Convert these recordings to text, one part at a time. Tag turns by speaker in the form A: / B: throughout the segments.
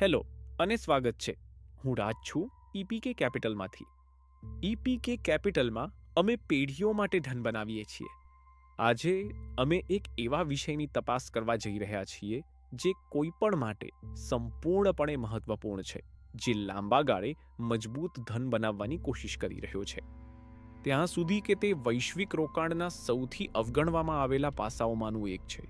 A: Hello અને સ્વાગત છે. હું રાજ છું ઈપીકે કેપિટલમાંથી. ઈપીકે કેપિટલમાં અમે પેઢીઓ માટે ધન બનાવીએ છીએ. આજે અમે એક એવા વિષયની તપાસ કરવા જઈ રહ્યા છીએ જે કોઈ પણ માટે સંપૂર્ણપણે મહત્વપૂર્ણ છે, જે લાંબા ગાળે મજબૂત ધન બનાવવાની કોશિશ કરી રહ્યો છે. ત્યાં સુધી કે તે વૈશ્વિક રોકાણના સૌથી અવગણવામાં આવેલા પાસાઓમાંનું એક છે.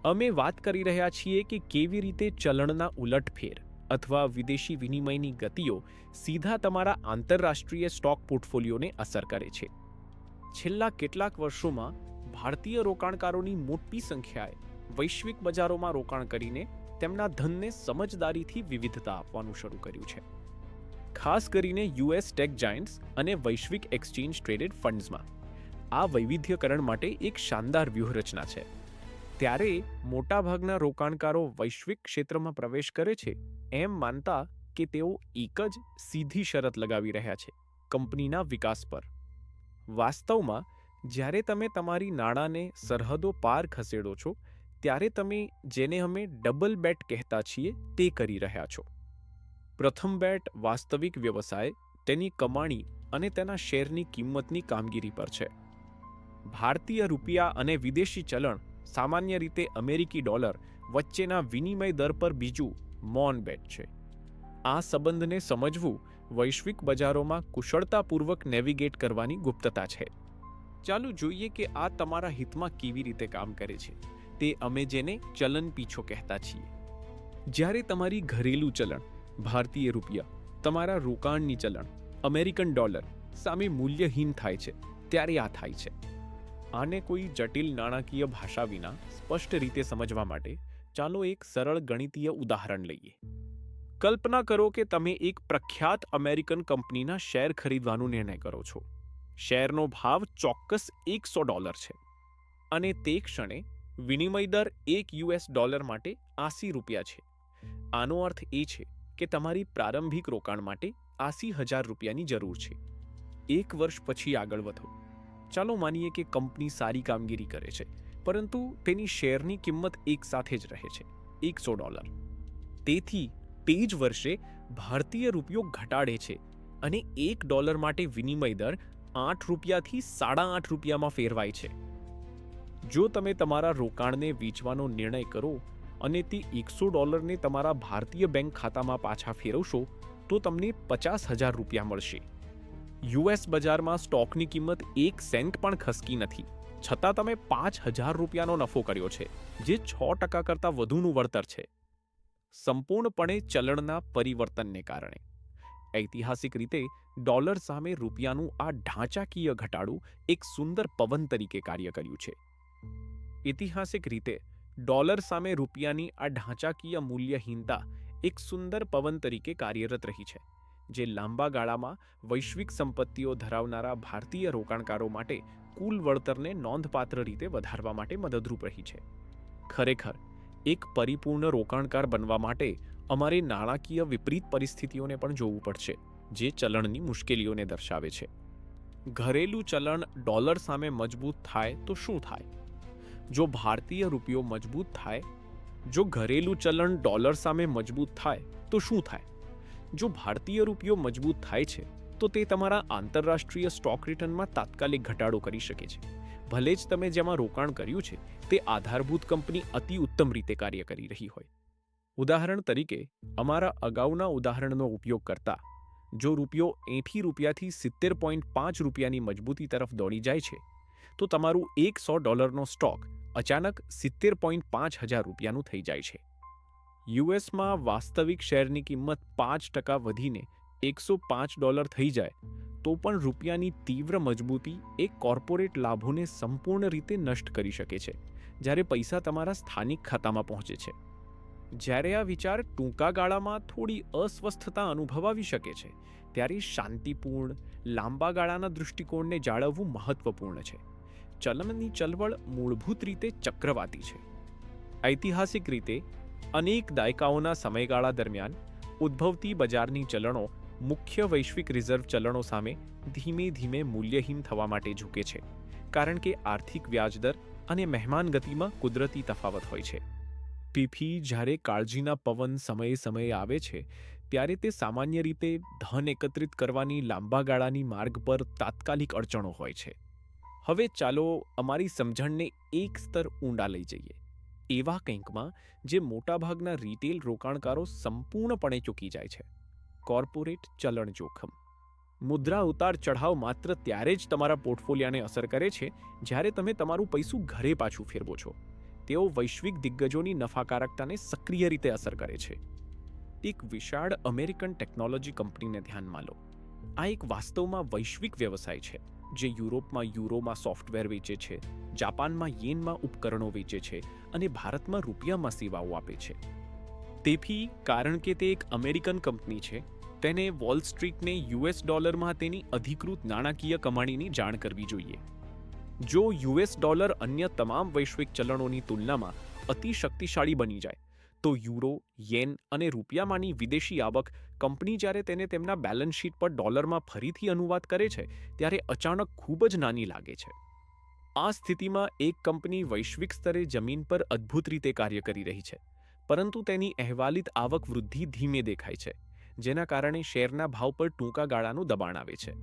A: અમે વાત કરી રહ્યા છીએ કે કેવી રીતે ચલણના ઉલટફેર અથવા વિદેશી વિનિમયની ગતિઓ સીધા તમારા આંતરરાષ્ટ્રીય સ્ટોક પોર્ટફોલિયોને અસર કરે છે. છેલ્લા કેટલાક વર્ષોમાં ભારતીય રોકાણકારોની મોટી સંખ્યાએ વૈશ્વિક બજારોમાં રોકાણ કરીને તેમના ધનને સમજદારીથી વિવિધતા આપવાનું શરૂ કર્યું છે. ખાસ કરીને યુએસ ટેક જાયન્ટ્સ અને વૈશ્વિક એક્સચેન્જ ટ્રેડેડ ફંડ્સમાં આ વૈવિધ્યકરણ માટે એક શાનદાર વ્યૂહરચના છે. ત્યારે મોટાભાગના રોકાણકારો વૈશ્વિક ક્ષેત્રમાં પ્રવેશ કરે છે એમ માનતા કે તેઓ એક જ સીધી શરત લગાવી રહ્યા છે: કંપનીના વિકાસ પર. વાસ્તવમાં જ્યારે તમે તમારી નાણાંને સરહદો પાર ખસેડો છો ત્યારે તમે જેને અમે ડબલ બેટ કહેતા છીએ તે કરી રહ્યા છો. પ્રથમ બેટ વાસ્તવિક વ્યવસાય, તેની કમાણી અને તેના શેરની કિંમતની કામગીરી પર છે. ભારતીય રૂપિયા અને વિદેશી ચલણ, સામાન્ય રીતે અમેરિકી ડોલર વચ્ચેના વિનિમય દર પર બીજું મૌન બેટ છે. આ સંબંધને સમજવું વૈશ્વિક બજારોમાં કુશળતાપૂર્વક નેવિગેટ કરવાની ગુપ્તતા છે. ચાલો જોઈએ કે આ તમારા હિતમાં કેવી રીતે કામ કરે છે. તે અમે જેને ચલન પીછો કહેતા છીએ. જ્યારે તમારી ઘરેલું ચલણ ભારતીય રૂપિયા તમારા રોકાણની ચલણ અમેરિકન ડોલર સામે મૂલ્યહીન થાય છે ત્યારે આ થાય છે. આને કોઈ જટિલ નાણાકીય ભાષા વિના સ્પષ્ટ રીતે સમજવા માટે ચાલો એક સરળ ગણિતીય ઉદાહરણ લઈએ. કલ્પના કરો કે તમે એક પ્રખ્યાત અમેરિકન કંપનીના શેર ખરીદવાનો નિર્ણય કરો છો. શેરનો ભાવ ચોક્કસ $100 છે અને તે ક્ષણે વિનિમય દર $1 માટે $80 છે. આનો અર્થ એ છે કે તમારી પ્રારંભિક રોકાણ માટે $80,000ની જરૂર છે. એક વર્ષ પછી આગળ વધો. ચાલો માનીએ કે કંપની સારી કામગીરી કરે છે, પરંતુ તેની શેરની કિંમત એક સાથે જ રહે છે, $100. તેથી તે જ વર્ષે ભારતીય રૂપિયો ઘટાડે છે અને $1 માટે વિનિમય દર ₹8 થી ₹8.5 ફેરવાય છે. જો તમે તમારા રોકાણને વેચવાનો નિર્ણય કરો અને તે $100ને તમારા ભારતીય બેંક ખાતામાં પાછા ફેરવશો તો તમને ₹50,000 મળશે. યુએસ બજારમાં સ્ટોકની કિંમત 1 સેન્ટ પણ ખસકી નથી, છતાં તમે ₹5,000નો નફો કર્યો છે, જે 6% કરતાં વધુનું વળતર છે. સંપૂર્ણપણે ચલણના પરિવર્તનને કારણે. ઐતિહાસિક રીતે ડોલર સામે રૂપિયાનું આ ઢાંચાકીય ઘટાડું એક સુંદર પવન તરીકે કાર્ય કર્યું છે. ઐતિહાસિક રીતે ડોલર સામે રૂપિયાની આ ઢાંચાકીય મૂલ્યહીનતા એક સુંદર પવન તરીકે કાર્યરત રહી છે, જે લાંબા ગાળામાં વૈશ્વિક સંપત્તિઓ ધરાવનારા ભારતીય રોકાણકારો માટે કુલ વળતરને નોંધપાત્ર રીતે વધારવા માટે મદદરૂપ રહી છે. ખરેખર, એક પરિપૂર્ણ રોકાણકાર બનવા માટે અમારે નાણાકીય વિપરીત પરિસ્થિતિઓને પણ જોવું પડશે, જે ચલણની મુશ્કેલીઓને દર્શાવે છે. ઘરેલું ચલણ ડોલર સામે મજબૂત થાય તો શું થાય? જો ભારતીય રૂપિયો મજબૂત થાય, જો ઘરેલું ચલણ ડોલર સામે મજબૂત થાય તો શું થાય? જો ભારતીય રૂપિયો મજબૂત થાય છે તો તે તમારા આંતરરાષ્ટ્રીય સ્ટોક રિટર્નમાં તાત્કાલિક ઘટાડો કરી શકે છે, ભલે જ તમે જેમાં રોકાણ કર્યું છે તે આધારભૂત કંપની અતિ ઉત્તમ રીતે કાર્ય કરી રહી હોય. ઉદાહરણ તરીકે, અમારા અગાઉના ઉદાહરણનો ઉપયોગ કરતા, જો રૂપિયો $80 થી $70.5ની મજબૂતી તરફ દોડી જાય છે તો તમારું $100નો સ્ટોક અચાનક $70.5 થઈ જાય છે. યુએસમાં વાસ્તવિક શેરની કિંમત 5% વધીને $105 થઈ જાય તો પણ રૂપિયાની તીવ્ર મજબૂતી એ કોર્પોરેટ લાભોને સંપૂર્ણ રીતે નષ્ટ કરી શકે છે, જ્યારે પૈસા તમારા સ્થાનિક ખાતામાં પહોંચે છે. જ્યારે આ વિચાર ટૂંકા ગાળામાં થોડી અસ્વસ્થતા અનુભવાવી શકે છે, ત્યારે શાંતિપૂર્ણ, લાંબા ગાળાના દૃષ્ટિકોણને જાળવવું મહત્વપૂર્ણ છે. ચલણની ચળવળ મૂળભૂત રીતે ચક્રવાતી છે. ઐતિહાસિક રીતે અનેક દાયકાઓના સમયગાળા દરમિયાન ઉદ્ભવતી બજારની ચલણો મુખ્ય વૈશ્વિક રિઝર્વ ચલણો સામે ધીમે ધીમે મૂલ્યહીન થવા માટે ઝૂકે છે, કારણ કે આર્થિક વ્યાજદર અને મહેમાન ગતિમાં કુદરતી તફાવત હોય છે. પીપી જ્યારે કાળજીના પવન સમયે સમયે આવે છે ત્યારે તે સામાન્ય રીતે ધન એકત્રિત કરવાની લાંબા ગાળાની માર્ગ પર તાત્કાલિક અડચણો હોય છે. હવે ચાલો અમારી સમજણને એક સ્તર ઊંડા લઈ જઈએ, એવા કંઈકમાં જે મોટાભાગના રિટેલ રોકાણકારો સંપૂર્ણપણે ચૂકી જાય છે: કોર્પોરેટ ચલણ જોખમ. મુદ્રા ઉતાર ચઢાવ માત્ર ત્યારે જ તમારા પોર્ટફોલિયોને અસર કરે છે જ્યારે તમે તમારું પૈસું ઘરે પાછું ફેરવો છો. તેઓ વૈશ્વિક દિગ્ગજોની નફાકારકતાને સક્રિય રીતે અસર કરે છે. એક વિશાળ અમેરિકન ટેકનોલોજી કંપનીને ધ્યાનમાં લો. આ એક વાસ્તવમાં વૈશ્વિક વ્યવસાય છે જે યુરોપમાં યુરોમાં સોફ્ટવેર વેચે છે, જાપાનમાં યેનમાં ઉપકરણો વેચે છે અને ભારતમાં રૂપિયામાં સેવાઓ આપે છે. તેથી કારણ કે તે એક અમેરિકન કંપની છે, તેને વોલ સ્ટ્રીટને યુએસ ડોલરમાં તેની અધિકૃત નાણાકીય કમાણીની જાણ કરવી જોઈએ. જો યુએસ ડોલર અન્ય તમામ વૈશ્વિક ચલણોની તુલનામાં અતિ શક્તિશાળી બની જાય તો યુરો, યેન અને રૂપિયામાંની વિદેશી આવક કંપની જ્યારે તેને તેમના બેલેન્સ શીટ પર ડોલરમાં ફરીથી અનુવાદ કરે છે ત્યારે અચાનક ખૂબ જ નાની લાગે છે. આ સ્થિતિમાં એક કંપની વૈશ્વિક સ્તરે જમીન પર અદ્ભુત રીતે કાર્ય કરી રહી છે, પરંતુ તેની અહેવાલિત આવક વૃદ્ધિ ધીમે દેખાય છે, જેના કારણે શેરના ભાવ પર ટૂંકા ગાળાનું દબાણ આવે છે.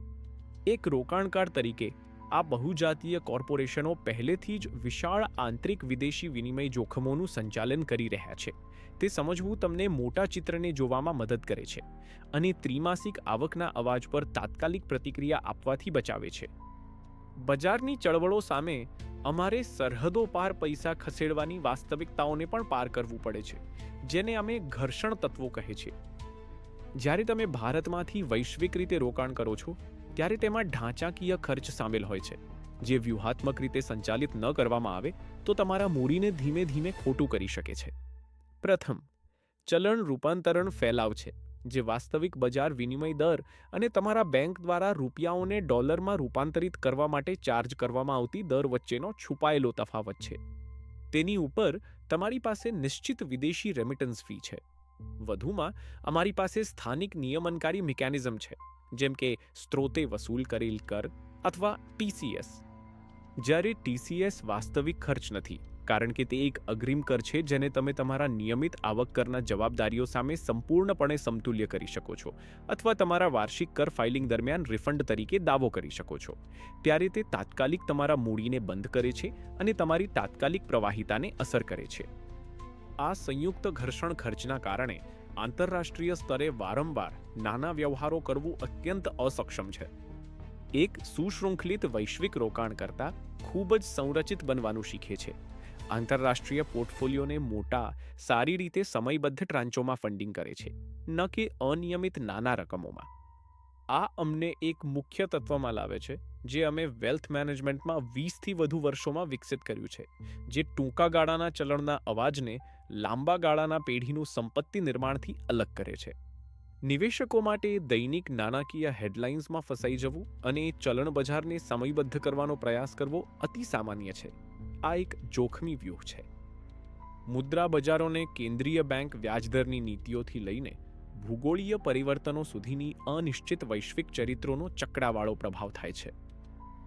A: એક રોકાણકાર તરીકે આ બહુજાતીય કોર્પોરેશનો પહેલેથી જ વિશાળ આંતરિક વિદેશી વિનિમય જોખમોનું સંચાલન કરી રહ્યા છે. તે સમજવું તમને મોટા ચિત્રને જોવામાં મદદ કરે છે અને ત્રિમાસિક આવકના અવાજ પર તાત્કાલિક પ્રતિક્રિયા આપવાથી બચાવે છે. બજારની ચળવળો સામે અમારે સરહદો પાર પૈસા ખસેડવાની વાસ્તવિકતાઓને પણ પાર કરવું પડે છે, જેને અમે ઘર્ષણ તત્વો કહે છે. જ્યારે તમે ભારતમાંથી વૈશ્વિક રીતે રોકાણ કરો છો ત્યારે તેમાં ઢાંચાકીય ખર્ચ સામેલ હોય છે, જે વ્યૂહાત્મક રીતે સંચાલિત ન કરવામાં આવે તો તમારા મૂડીને ધીમે ધીમે ખોટું કરી શકે છે. પ્રથમ, ચલણ રૂપાંતરણ ફેલાવ છે, જે વાસ્તવિક બજાર વિનિમય દર અને તમારા બેંક દ્વારા રૂપિયાઓને ડોલરમાં રૂપાંતરિત કરવા માટે ચાર્જ કરવામાં આવતી દર વચ્ચેનો છુપાયેલો તફાવત છે. તેની ઉપર તમારી પાસે નિશ્ચિત વિદેશી રેમિટન્સ ફી છે. વધુમાં, અમારી પાસે સ્થાનિક નિયમનકારી મિકેનિઝમ છે, જેમ કે સ્ત્રોતે વસૂલ કરેલ કર અથવા ટીસીએસ. જ્યારે ટીસીએસ વાસ્તવિક ખર્ચ નથી, કારણ કે તે એક અગ્રિમ કર છે જેને તમે તમારા નિયમિત આવક કરના જવાબદારીઓ સામે સંપૂર્ણપણે સમતુલ્ય કરી શકો છો અથવા તમારા વાર્ષિક કર ફાઇલિંગ દરમિયાન રિફંડ તરીકે દાવો કરી શકો છો. ત્યારે તે તાત્કાલિક તમારા મૂડીને બંધ કરે છે અને તમારી તાત્કાલિક પ્રવાહિતાને અસર કરે છે. આ સંયુક્ત ઘર્ષણ ખર્ચના કારણે આંતરરાષ્ટ્રીય સ્તરે વારંવાર નાના વ્યવહારો કરવું અત્યંત અસક્ષમ છે. એક સુશૃંખલિત વૈશ્વિક રોકાણકર્તા ખૂબ જ સંરચિત બનવાનું શીખે છે. આંતરરાષ્ટ્રીય પોર્ટફોલિયોને મોટા, સારી રીતે સમયબદ્ધ ટ્રાન્ચોમાં ફંડિંગ કરે છે, ન કે અનિયમિત નાના રકમોમાં. આ અમને એક મુખ્ય તત્વમાં લાવે છે જે અમે વેલ્થ મેનેજમેન્ટમાં 20થી વધુ વર્ષોમાં વિકસિત કર્યું છે, જે ટૂંકા ગાળાના ચલણના અવાજને લાંબા ગાળાના પેઢીનું સંપત્તિ નિર્માણથી અલગ કરે છે. નિવેશકો માટે દૈનિક નાણાકીય હેડલાઇન્સમાં ફસાઈ જવું અને ચલણ બજારને સમયબદ્ધ કરવાનો પ્રયાસ કરવો અતિ સામાન્ય છે. આ એક જોખમી વ્યૂહ છે. મુદ્રા બજારોને કેન્દ્રીય બેંક વ્યાજદરની નીતિઓથી લઈને ભૂગોળીય પરિવર્તનો સુધીની અનિશ્ચિત વૈશ્વિક ચરિત્રોનો ચક્રાવાળો પ્રભાવ થાય છે.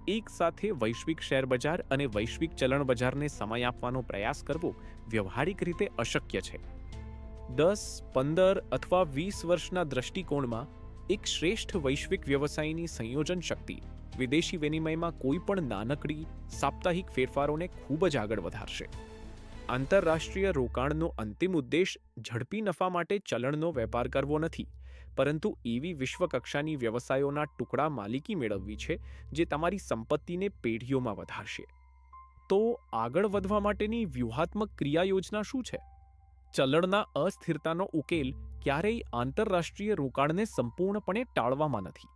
A: એક સાથે વૈશ્વિક શેર બજાર અને વૈશ્વિક ચલણ બજારને સમય આપવાનો પ્રયાસ કરવો વ્યવહારિક રીતે અશક્ય છે. 10, 15 અથવા 20 વર્ષના દૃષ્ટિકોણમાં એક શ્રેષ્ઠ વૈશ્વિક વ્યવસાયની સંયોજન શક્તિ વિદેશી વિનિમયમાં કોઈ પણ નાનકડી સાપ્તાહિક ફેરફારોને ખૂબ જ આગળ વધારશે. આંતરરાષ્ટ્રીય રોકાણનો અંતિમ ઉદ્દેશ ઝડપી નફા માટે ચલણનો વેપાર કરવો નથી, પરંતુ એવી વિશ્વકક્ષાની વ્યવસાયોના ટુકડા માલિકી મેળવવી છે જે તમારી સંપત્તિને પેઢીઓમાં વધારશે. તો આગળ વધવા માટેની વ્યૂહાત્મક ક્રિયા યોજના શું છે? ચલણના અસ્થિરતાનો ઉકેલ ક્યારેય આંતરરાષ્ટ્રીય રોકાણને સંપૂર્ણપણે ટાળવામાં નથી.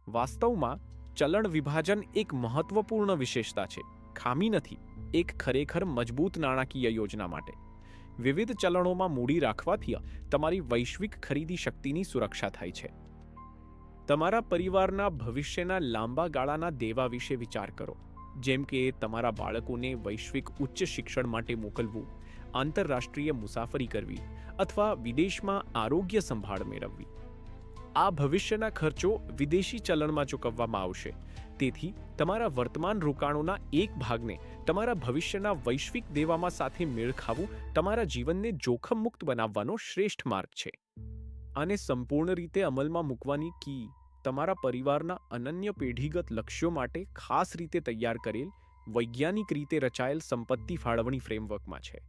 A: વાસ્તવમાં ચલણ વિભાજન એક મહત્વપૂર્ણ વિશેષતા છે, ખામી નથી. એક ખરેખર મજબૂત નાણાકીય યોજના માટે વિવિધ ચલણોમાં મૂડી રાખવાથી તમારી વૈશ્વિક ખરીદી શક્તિની સુરક્ષા થાય છે. તમારા પરિવારના ભવિષ્યના લાંબા ગાળાના દેવા વિશે વિચાર કરો, જેમ કે તમારા બાળકોને વૈશ્વિક ઉચ્ચ શિક્ષણ માટે મોકલવું, આંતરરાષ્ટ્રીય મુસાફરી કરવી અથવા વિદેશમાં આરોગ્ય સંભાળ મેળવવી. આ ભવિષ્યના ખર્ચો વિદેશી ચલણમાં ચૂકવવામાં આવશે. તેથી તમારા વર્તમાન રોકાણોના એક ભાગને તમારા ભવિષ્યના વૈશ્વિક દેવામાં સાથે મેળ ખાવું તમારા જીવનને જોખમમુક્ત બનાવવાનો શ્રેષ્ઠ માર્ગ છે. આને સંપૂર્ણ રીતે અમલમાં મૂકવાની કી તમારા પરિવારના અનન્ય પેઢીગત લક્ષ્યો માટે ખાસ રીતે તૈયાર કરેલ વૈજ્ઞાનિક રીતે રચાયેલ સંપત્તિ ફાળવણી ફ્રેમવર્કમાં છે.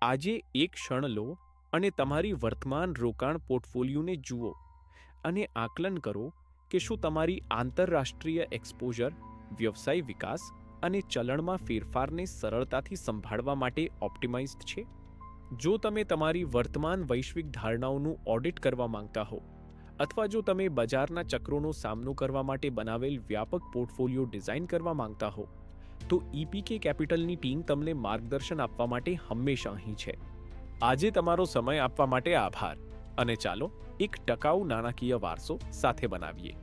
A: આજે એક ક્ષણ લો અને તમારી વર્તમાન રોકાણ પોર્ટફોલિયોને જુઓ અને આકલન કરો કે શું તમારી આંતરરાષ્ટ્રીય એક્સપોઝર, વ્યવસાય વિકાસ અને ચલણમાં ફેરફારને સરળતાથી સંભાળવા માટે ઓપ્ટિમાઇઝ્ડ છે. જો તમે તમારી વર્તમાન વૈશ્વિક ધારણાઓનું ઓડિટ કરવા માંગતા હો અથવા જો તમે બજારના ચક્રોનો સામનો કરવા માટે બનાવેલ વ્યાપક પોર્ટફોલિયો ડિઝાઇન કરવા માંગતા હો તો ઈપીકે કેપિટલની ટીમ તમને માર્ગદર્શન આપવા માટે હંમેશા અહીં છે. આજે તમારો સમય આપવા માટે આભાર અને ચાલો એક ટકાઉ નાણાકીય વારસો સાથે બનાવીએ.